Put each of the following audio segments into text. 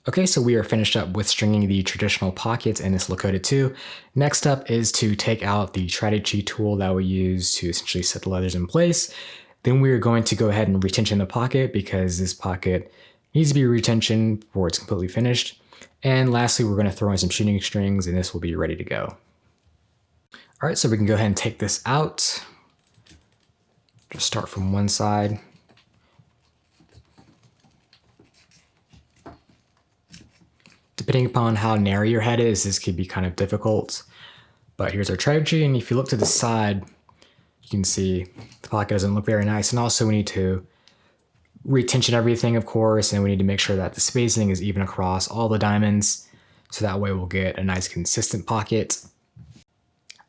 Okay, so we are finished up with stringing the traditional pockets in this Lakota 2. Next up is to take out the strategy tool that we use to essentially set the leathers in place. Then we are going to go ahead and retension the pocket because this pocket needs to be retension before it's completely finished. And lastly, we're going to throw in some shooting strings and this will be ready to go. All right, so we can go ahead and take this out. Just start from one side. Depending upon how narrow your head is, this could be kind of difficult. But here's our strategy, and if you look to the side, you can see the pocket doesn't look very nice. And also we need to retension everything, of course, and we need to make sure that the spacing is even across all the diamonds, so that way we'll get a nice consistent pocket.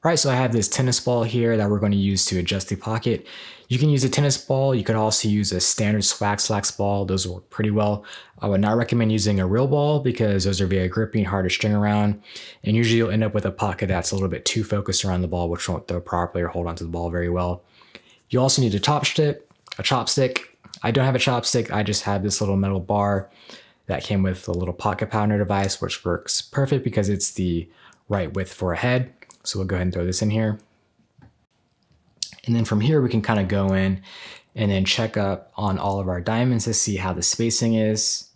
All right, so I have this tennis ball here that we're going to use to adjust the pocket. You can use a tennis ball. You could also use a standard swag slacks ball. Those work pretty well. I would not recommend using a real ball because those are very grippy and hard to string around. And usually you'll end up with a pocket that's a little bit too focused around the ball, which won't throw properly or hold onto the ball very well. You also need a chopstick. I don't have a chopstick. I just have this little metal bar that came with a little pocket pounder device, which works perfect because it's the right width for a head. So we'll go ahead and throw this in here. And then from here, we can kind of go in and then check up on all of our diamonds to see how the spacing is.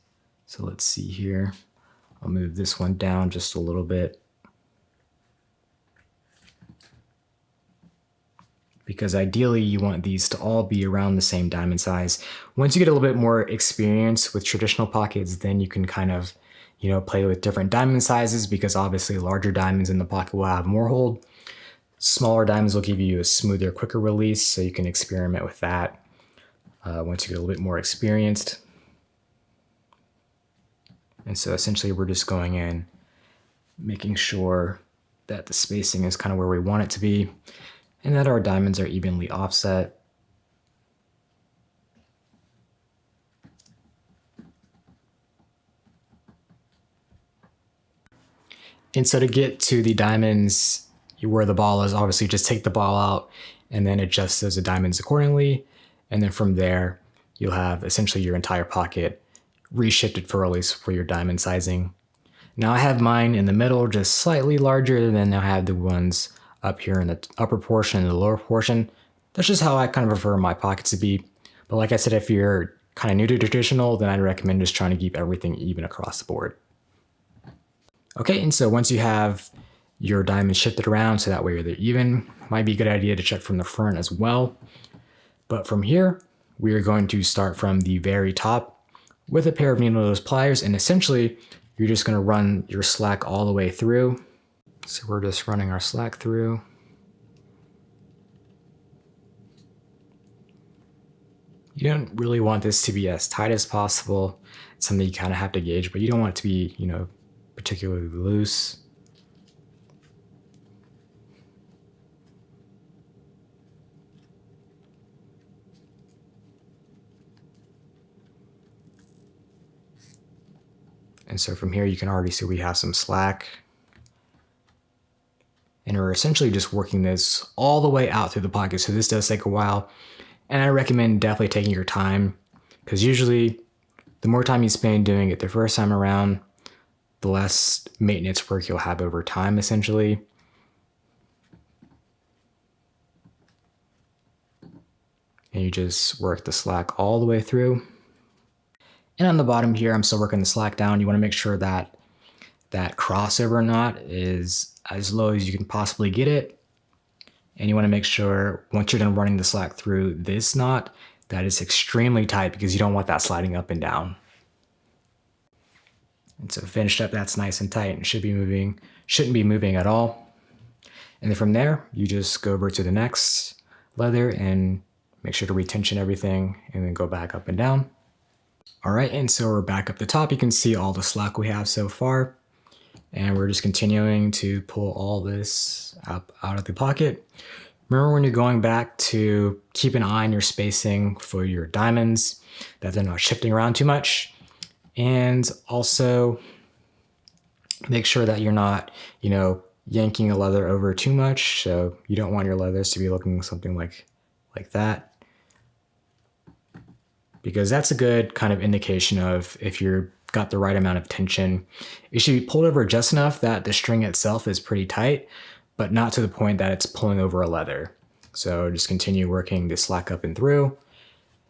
So let's see here. I'll move this one down just a little bit, because ideally you want these to all be around the same diamond size. Once you get a little bit more experience with traditional pockets, then you can kind of, play with different diamond sizes, because obviously larger diamonds in the pocket will have more hold. Smaller diamonds will give you a smoother, quicker release, so you can experiment with that once you get a little bit more experienced. And so essentially we're just going in, making sure that the spacing is kind of where we want it to be, and that our diamonds are evenly offset. And so to get to the diamonds where the ball is, obviously just take the ball out and then adjust those diamonds accordingly. And then from there, you'll have essentially your entire pocket reshifted for release for your diamond sizing. Now I have mine in the middle, just slightly larger than I have the ones up here in the upper portion and the lower portion. That's just how I kind of prefer my pockets to be. But like I said, if you're kind of new to traditional, then I'd recommend just trying to keep everything even across the board. Okay, and so once you have your diamonds shifted around so that way they're even, might be a good idea to check from the front as well. But from here, we are going to start from the very top with a pair of needle nose pliers, and essentially you're just going to run your slack all the way through. So we're just running our slack through. You don't really want this to be as tight as possible. It's something you kind of have to gauge, but you don't want it to be, particularly loose. And so from here, you can already see we have some slack. And we're essentially just working this all the way out through the pocket. So this does take a while. And I recommend definitely taking your time, because usually the more time you spend doing it the first time around, the less maintenance work you'll have over time, essentially. And you just work the slack all the way through. And on the bottom here, I'm still working the slack down. You want to make sure that that crossover knot is as low as you can possibly get it. And you want to make sure once you're done running the slack through this knot, that is extremely tight, because you don't want that sliding up and down. And so finished up, that's nice and tight and shouldn't be moving at all. And then from there, you just go over to the next leather and make sure to retension everything and then go back up and down. All right, and so we're back up the top. You can see all the slack we have so far. And we're just continuing to pull all this up out of the pocket. Remember, when you're going back, to keep an eye on your spacing for your diamonds, that they're not shifting around too much. And also make sure that you're not, yanking a leather over too much. So you don't want your leathers to be looking something like that, because that's a good kind of indication of if you're got the right amount of tension. It should be pulled over just enough that the string itself is pretty tight, but not to the point that it's pulling over a leather. So just continue working the slack up and through,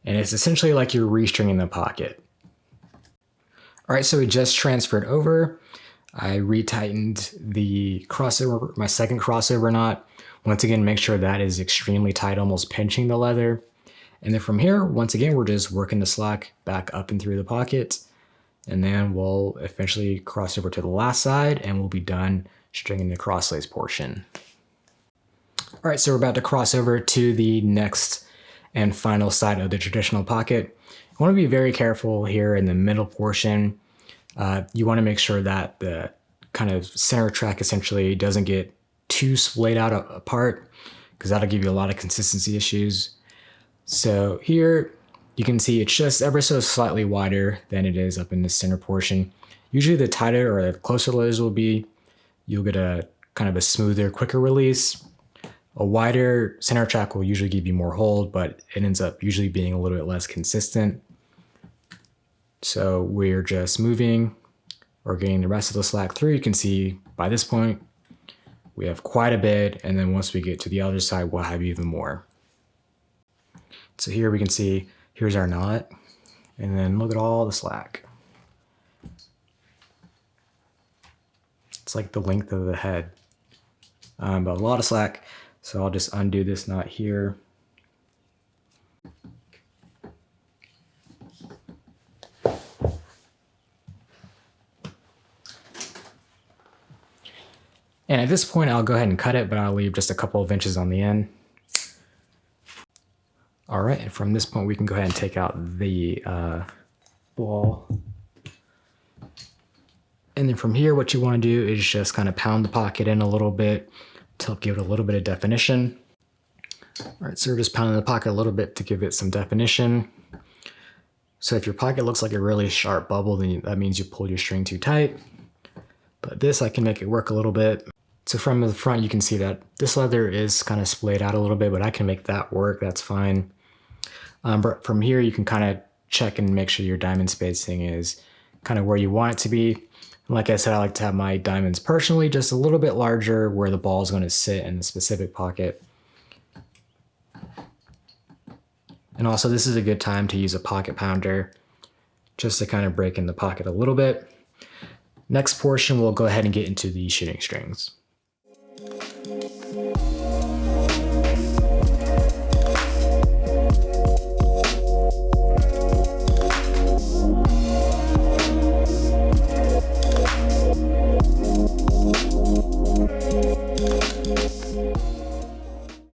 and it's essentially like you're restringing the pocket. All right, so we just transferred over. I retightened the crossover, my second crossover knot. Once again, make sure that is extremely tight, almost pinching the leather. And then from here, once again, we're just working the slack back up and through the pocket. And then we'll eventually cross over to the last side and we'll be done stringing the crosslace portion. All right, so we're about to cross over to the next and final side of the traditional pocket. You want to be very careful here in the middle portion. You want to make sure that the kind of center track essentially doesn't get too splayed out apart, because that'll give you a lot of consistency issues. So here you can see it's just ever so slightly wider than it is up in the center portion. Usually the tighter or the closer the leathers will be, you'll get a kind of a smoother, quicker release. A wider center track will usually give you more hold, but it ends up usually being a little bit less consistent. So we're just moving or getting the rest of the slack through. You can see by this point, we have quite a bit. And then once we get to the other side, we'll have even more. So here we can see, here's our knot, and then look at all the slack. It's like the length of the head, but a lot of slack. So I'll just undo this knot here. And at this point, I'll go ahead and cut it, but I'll leave just a couple of inches on the end. All right, and from this point, we can go ahead and take out the ball. And then from here, what you want to do is just kind of pound the pocket in a little bit to give it a little bit of definition. All right, so we're just pounding the pocket a little bit to give it some definition. So if your pocket looks like a really sharp bubble, then that means you pulled your string too tight. But this, I can make it work a little bit. So from the front, you can see that this leather is kind of splayed out a little bit, but I can make that work, that's fine. But from here, you can kind of check and make sure your diamond spacing is kind of where you want it to be. And like I said, I like to have my diamonds personally just a little bit larger where the ball is going to sit in the specific pocket. And also, this is a good time to use a pocket pounder just to kind of break in the pocket a little bit. Next portion, we'll go ahead and get into the shooting strings.